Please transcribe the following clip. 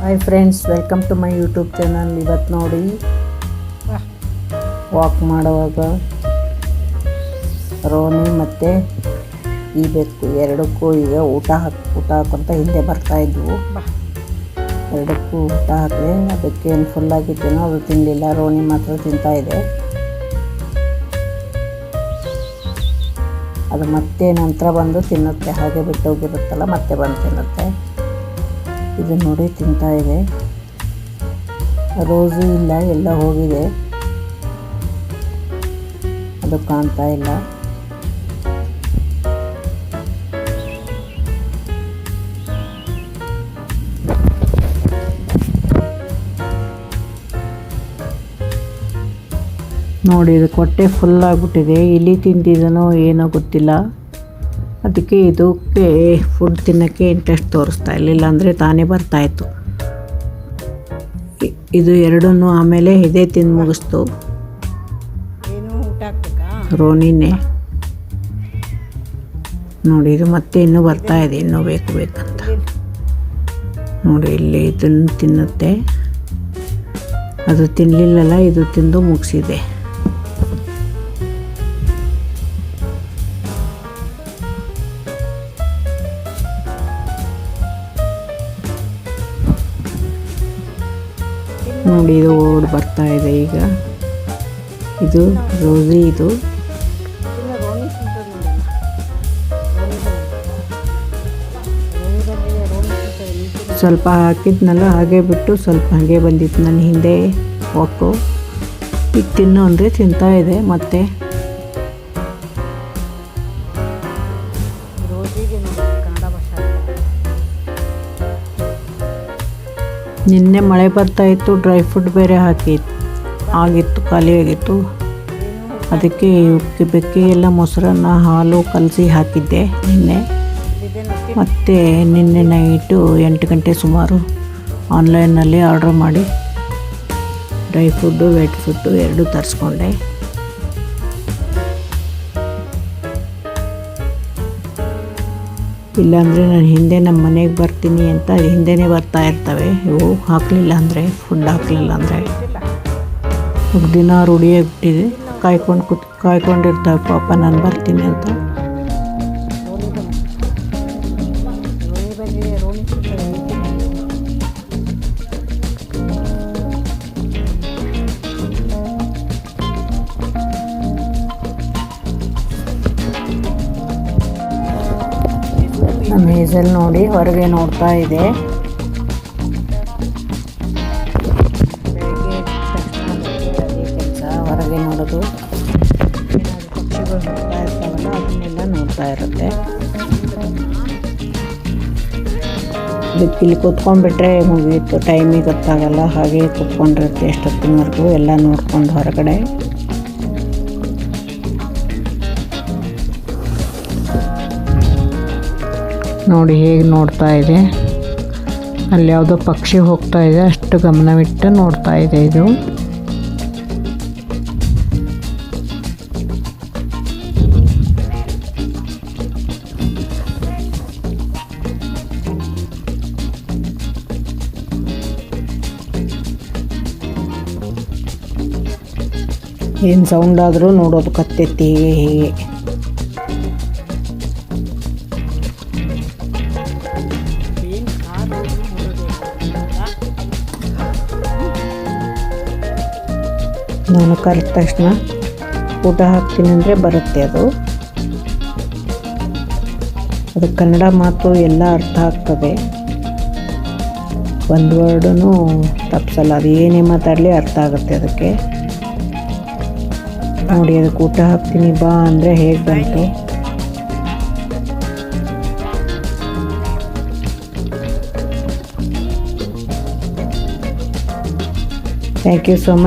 Hi friends, welcome to my YouTube channel. ಇವತ್ತು ನೋಡಿ walk ಮಾಡುವಾಗ ರೋನಿ ಮತ್ತು ಈ ಬೆಕ್ಕು ಎರಡಕ್ಕೂ ಈಗ ಊಟ ಹಾಕ್ಕೊಂತ ಹಿಂದೆ ಬರ್ತಾಯಿದ್ವು. ಎರಡಕ್ಕೂ ಊಟ ಹಾಕಿದೆ. ಆ ಬೆಕ್ಕು ಏನು ಫುಲ್ಲಾಗಿತ್ತೇನೋ ಅದು ತಿನ್ನಲಿಲ್ಲ. ರೋನಿ ಮಾತ್ರ ತಿಂತಾಯಿದೆ. ಅದು ಮತ್ತೆ ನಂತರ ಬಂದು ತಿನ್ನುತ್ತೆ. ಹಾಗೆ ಬಿಟ್ಟು ಹೋಗಿರುತ್ತಲ್ಲ, ಮತ್ತೆ ಬಂದು ತಿನ್ನುತ್ತೆ. ಇದು ನೋಡಿ ತಿಂತಾ ಇದೆ. ರೋಸು ಇಲ್ಲ, ಎಲ್ಲ ಹೋಗಿದೆ, ಅದು ಕಾಣ್ತಾ ಇಲ್ಲ. ನೋಡಿ, ಇದು ಹೊಟ್ಟೆ ಫುಲ್ ಆಗಿಬಿಟ್ಟಿದೆ. ಇಲಿ ತಿಂದಿದನೋ ಏನೋ ಗೊತ್ತಿಲ್ಲ. ಅದಕ್ಕೆ ಇದಕ್ಕೆ ಫುಡ್ ತಿನ್ನೋಕ್ಕೆ ಇಂಟ್ರೆಸ್ಟ್ ತೋರಿಸ್ತಾ ಇಲ್ಲ, ಅಂದರೆ ತಾನೇ ಬರ್ತಾಯಿತ್ತು. ಇದು ಎರಡನ್ನೂ ಆಮೇಲೆ ಇದೇ ತಿಂದು ಮುಗಿಸ್ತು. ರೋನಿನೇ ನೋಡಿ, ಇದು ಮತ್ತೆ ಇನ್ನೂ ಬರ್ತಾಯಿದೆ, ಇನ್ನೂ ಬೇಕಂತ. ನೋಡಿ, ಇಲ್ಲಿ ಇದನ್ನು ತಿನ್ನುತ್ತೆ. ಅದು ತಿನ್ನಲಿಲ್ಲಲ್ಲ, ಇದು ತಿಂದು ಮುಗಿಸಿದೆ. ನೋಡಿ, ಇದು ಓಡಿ ಬರ್ತಾ ಇದೆ ಈಗ. ಇದು ರೋಸಿ. ಇದು ಸ್ವಲ್ಪ ಹಾಕಿದ್ನಲ್ಲ, ಹಾಗೆ ಬಿಟ್ಟು ಸ್ವಲ್ಪ ಹಾಗೆ ಬಂದಿತ್ತು ನನ್ನ ಹಿಂದೆ ವಾಕು. ಈಗ ತಿನ್ನು ಅಂದರೆ ತಿಂತಾ ಇದೆ. ಮತ್ತೆ ನಿನ್ನೆ ಮಳೆ ಬರ್ತಾಯಿತ್ತು, ಡ್ರೈ ಫ್ರೂಟ್ ಬೇರೆ ಆಗಿತ್ತು, ಖಾಲಿಯಾಗಿತ್ತು. ಅದಕ್ಕೆ ಬೆಕ್ಕಿಗೆಲ್ಲ ಮೊಸರನ್ನ ಹಾಲು ಕಲಸಿ ಹಾಕಿದ್ದೆ ನಿನ್ನೆ. ಮತ್ತು ನಿನ್ನೆ ನೈಟು 8 ಗಂಟೆ ಸುಮಾರು ಆನ್ಲೈನಲ್ಲಿ ಆರ್ಡ್ರ್ ಮಾಡಿ ಡ್ರೈ ಫುಡ್ಡು ವೆಟ್ ಫುಡ್ಡು ಎರಡೂ ತರಿಸ್ಕೊಂಡೆ. ಇಲ್ಲಾಂದರೆ ನಾನು ಹಿಂದೆ ನಮ್ಮ ಮನೆಗೆ ಬರ್ತೀನಿ ಅಂತ ಹಿಂದೆನೇ ಬರ್ತಾ ಇರ್ತವೆ ಇವು. ಹಾಕಲಿಲ್ಲ ಅಂದರೆ, ಫುಡ್ ಹಾಕಲಿಲ್ಲ ಅಂದರೆ ದಿನ ರೂಢಿಯಾಗಿಬಿಟ್ಟಿದೆ. ಕಾಯ್ಕೊಂಡಿರ್ತವೆ ಪಾಪ ನಾನು ಬರ್ತೀನಿ ಅಂತ. ನಮ್ಮ ಹೇಸಲ್ ನೋಡಿ ಹೊರಗೆ ನೋಡ್ತಾ ಇದೆ. ಬೆಳಗ್ಗೆ ತಕ್ಷಣ ಅದೇ ಕೆಲಸ, ಹೊರಗೆ ನೋಡೋದು. ಪಕ್ಷಿಗಳು ನೋಡ್ತಾ ಇರ್ತಾವಲ್ಲ, ಅದನ್ನೆಲ್ಲ ನೋಡ್ತಾ ಇರುತ್ತೆ. ಇಲ್ಲಿ ಕೂತ್ಕೊಂಡ್ಬಿಟ್ರೆ ಮುಗಿಯಿತು, ಟೈಮಿಗೆ ಗೊತ್ತಾಗಲ್ಲ. ಹಾಗೆ ಕೂತ್ಕೊಂಡಿರುತ್ತೆ ಎಷ್ಟೊತ್ತಿನವರೆಗೂ, ಎಲ್ಲ ನೋಡ್ಕೊಂಡು ಹೊರಗಡೆ. ನೋಡಿ ಹೇಗೆ ನೋಡ್ತಾ ಇದೆ. ಅಲ್ಲಿ ಯಾವುದೋ ಪಕ್ಷಿ ಹೋಗ್ತಾ ಇದೆ, ಅಷ್ಟು ಗಮನವಿಟ್ಟು ನೋಡ್ತಾ ಇದೆ ಇದು. ಏನು ಸೌಂಡ್ ಆದರೂ ನೋಡೋದು, ಕತ್ತೆತ್ತಿ ಹೀಗೆ. ನಾನು ಕರೆದ ತಕ್ಷಣ ಊಟ ಹಾಕ್ತೀನಿ ಅಂದರೆ ಬರುತ್ತೆ ಅದು. ಕನ್ನಡ ಮಾತು ಎಲ್ಲ ಅರ್ಥ ಆಗ್ತದೆ, ಒಂದು ವರ್ಡೂ ತಪ್ಪಿಸಲ್ಲ. ಅದು ಏನೇ ಮಾತಾಡಲಿ ಅರ್ಥ ಆಗುತ್ತೆ ಅದಕ್ಕೆ. ನೋಡಿ, ಅದಕ್ಕೆ ಊಟ ಹಾಕ್ತೀನಿ ಬಾ ಅಂದರೆ ಹೇಗೆ ಬಂತು. Thank you so much.